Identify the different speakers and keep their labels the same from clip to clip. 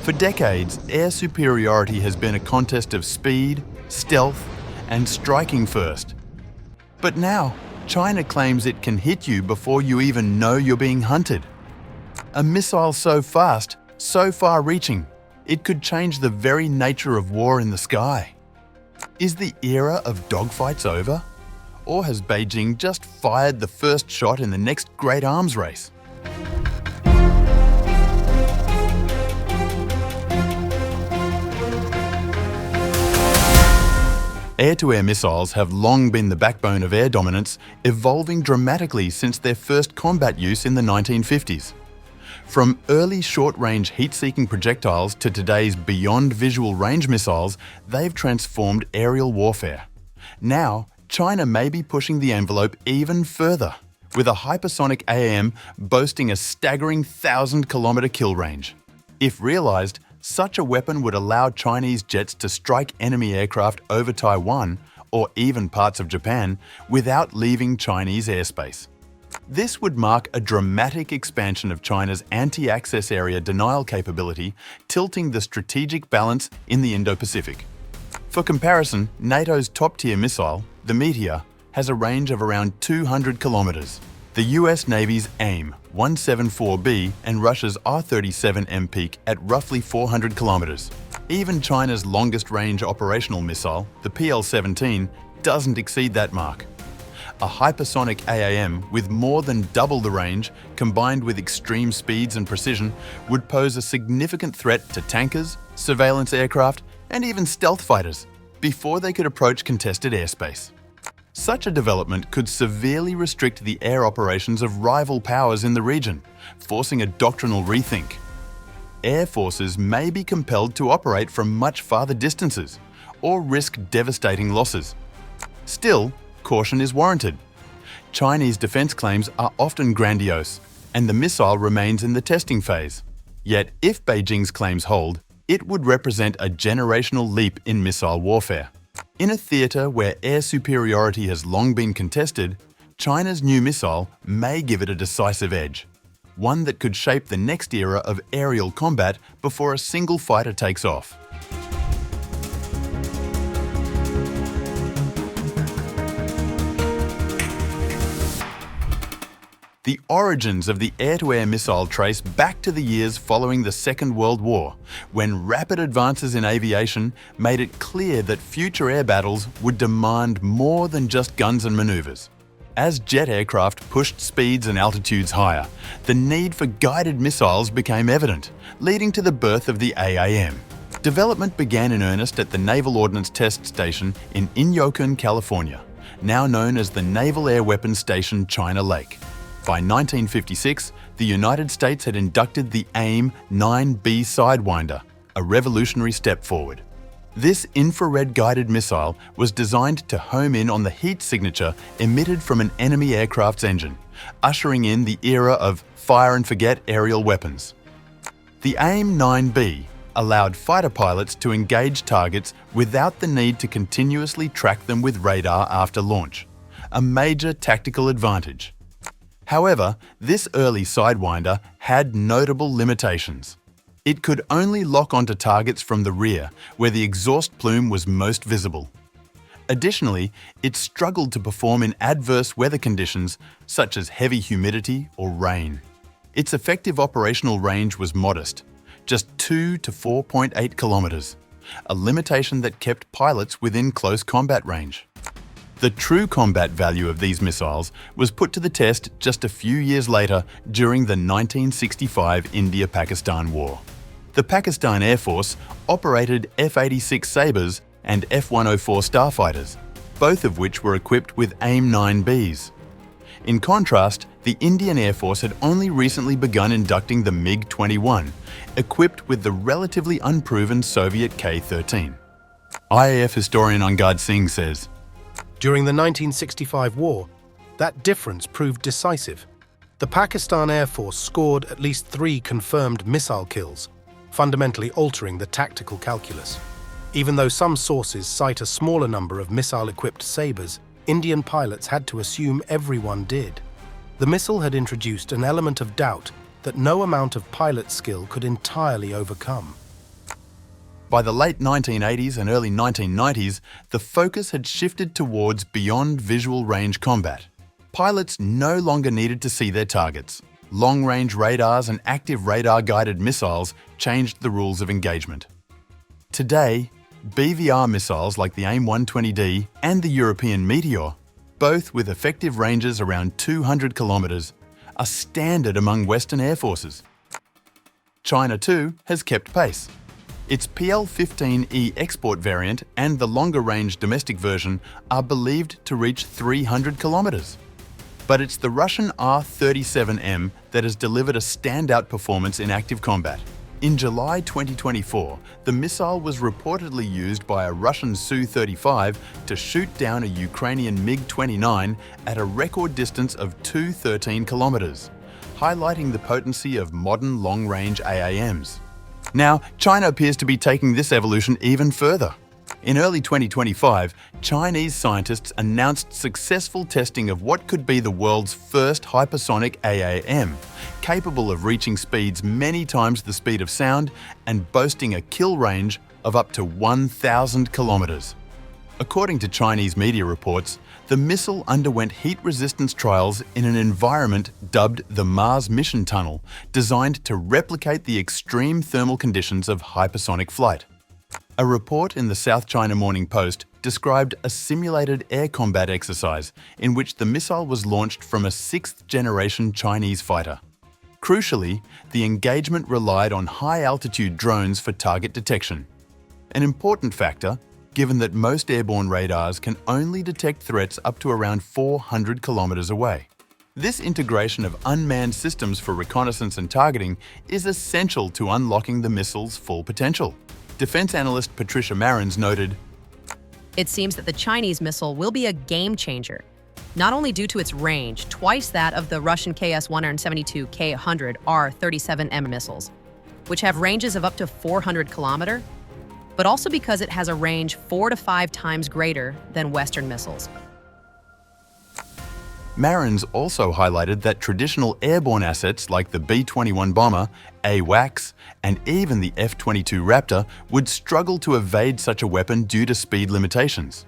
Speaker 1: For decades, air superiority has been a contest of speed, stealth, and striking first. But now, China claims it can hit you before you even know you're being hunted. A missile so fast, so far-reaching, it could change the very nature of war in the sky. Is the era of dogfights over? Or has Beijing just fired the first shot in the next great arms race? Air-to-air missiles have long been the backbone of air dominance, evolving dramatically since their first combat use in the 1950s. From early short-range heat-seeking projectiles to today's beyond visual range missiles, they've transformed aerial warfare. Now, China may be pushing the envelope even further, with a hypersonic AAM boasting a staggering 1,000-kilometer kill range. If realized, such a weapon would allow Chinese jets to strike enemy aircraft over Taiwan, or even parts of Japan, without leaving Chinese airspace. This would mark a dramatic expansion of China's anti-access area denial capability, tilting the strategic balance in the Indo-Pacific. For comparison, NATO's top-tier missile, the Meteor, has a range of around 200 kilometers. The US Navy's AIM-174B and Russia's R-37M peak at roughly 400 kilometers. Even China's longest-range operational missile, the PL-17, doesn't exceed that mark. A hypersonic AAM with more than double the range, combined with extreme speeds and precision, would pose a significant threat to tankers, surveillance aircraft, and even stealth fighters before they could approach contested airspace. Such a development could severely restrict the air operations of rival powers in the region, forcing a doctrinal rethink. Air forces may be compelled to operate from much farther distances, or risk devastating losses. Still, caution is warranted. Chinese defense claims are often grandiose, and the missile remains in the testing phase. Yet, if Beijing's claims hold, it would represent a generational leap in missile warfare. In a theatre where air superiority has long been contested, China's new missile may give it a decisive edge, one that could shape the next era of aerial combat before a single fighter takes off. The origins of the air-to-air missile trace back to the years following the Second World War, when rapid advances in aviation made it clear that future air battles would demand more than just guns and maneuvers. As jet aircraft pushed speeds and altitudes higher, the need for guided missiles became evident, leading to the birth of the AAM. Development began in earnest at the Naval Ordnance Test Station in Inyokern, California, now known as the Naval Air Weapons Station China Lake. By 1956, the United States had inducted the AIM-9B Sidewinder, a revolutionary step forward. This infrared-guided missile was designed to home in on the heat signature emitted from an enemy aircraft's engine, ushering in the era of fire-and-forget aerial weapons. The AIM-9B allowed fighter pilots to engage targets without the need to continuously track them with radar after launch, a major tactical advantage. However, this early Sidewinder had notable limitations. It could only lock onto targets from the rear, where the exhaust plume was most visible. Additionally, it struggled to perform in adverse weather conditions such as heavy humidity or rain. Its effective operational range was modest, just 2 to 4.8 kilometers, a limitation that kept pilots within close combat range. The true combat value of these missiles was put to the test just a few years later during the 1965 India-Pakistan War. The Pakistan Air Force operated F-86 Sabres and F-104 Starfighters, both of which were equipped with AIM-9Bs. In contrast, the Indian Air Force had only recently begun inducting the MiG-21, equipped with the relatively unproven Soviet K-13. IAF historian Angad Singh says,
Speaker 2: "During the 1965 war, that difference proved decisive. The Pakistan Air Force scored at least 3 confirmed missile kills, fundamentally altering the tactical calculus. Even though some sources cite a smaller number of missile-equipped Sabres, Indian pilots had to assume everyone did. The missile had introduced an element of doubt that no amount of pilot skill could entirely overcome.
Speaker 1: By the late 1980s and early 1990s, the focus had shifted towards beyond visual range combat. Pilots no longer needed to see their targets. Long-range radars and active radar-guided missiles changed the rules of engagement. Today, BVR missiles like the AIM-120D and the European Meteor, both with effective ranges around 200 kilometers, are standard among Western air forces. China, too, has kept pace. Its PL-15E export variant and the longer-range domestic version are believed to reach 300 kilometers. But it's the Russian R-37M that has delivered a standout performance in active combat. In July 2024, the missile was reportedly used by a Russian Su-35 to shoot down a Ukrainian MiG-29 at a record distance of 213 kilometers, highlighting the potency of modern long-range AAMs. Now, China appears to be taking this evolution even further. In early 2025, Chinese scientists announced successful testing of what could be the world's first hypersonic AAM, capable of reaching speeds many times the speed of sound and boasting a kill range of up to 1,000 kilometers. According to Chinese media reports, the missile underwent heat resistance trials in an environment dubbed the Mars Mission Tunnel, designed to replicate the extreme thermal conditions of hypersonic flight. A report in the South China Morning Post described a simulated air combat exercise in which the missile was launched from a sixth-generation Chinese fighter. Crucially, the engagement relied on high-altitude drones for target detection. An important factor, given that most airborne radars can only detect threats up to around 400 kilometers away. This integration of unmanned systems for reconnaissance and targeting is essential to unlocking the missile's full potential. Defense analyst Patricia Marins noted,
Speaker 3: "It seems that the Chinese missile will be a game changer, not only due to its range, twice that of the Russian KS-172 K-100 R-37M missiles, which have ranges of up to 400 kilometers, but also because it has a range 4 to 5 times greater than Western missiles."
Speaker 1: Marins also highlighted that traditional airborne assets like the B-21 bomber, AWACS, and even the F-22 Raptor would struggle to evade such a weapon due to speed limitations.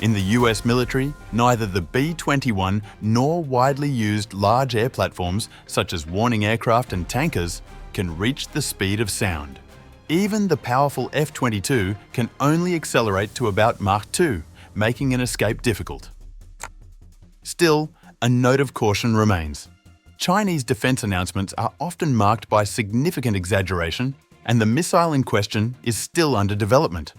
Speaker 1: In the US military, neither the B-21 nor widely used large air platforms, such as warning aircraft and tankers, can reach the speed of sound. Even the powerful F-22 can only accelerate to about Mach 2, making an escape difficult. Still, a note of caution remains. Chinese defense announcements are often marked by significant exaggeration, and the missile in question is still under development.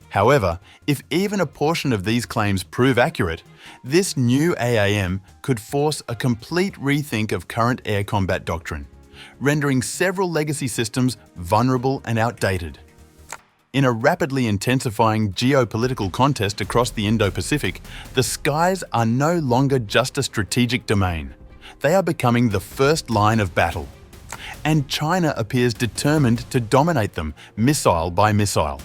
Speaker 1: However, if even a portion of these claims prove accurate, this new AAM could force a complete rethink of current air combat doctrine, rendering several legacy systems vulnerable and outdated. In a rapidly intensifying geopolitical contest across the Indo-Pacific, the skies are no longer just a strategic domain. They are becoming the first line of battle. And China appears determined to dominate them, missile by missile.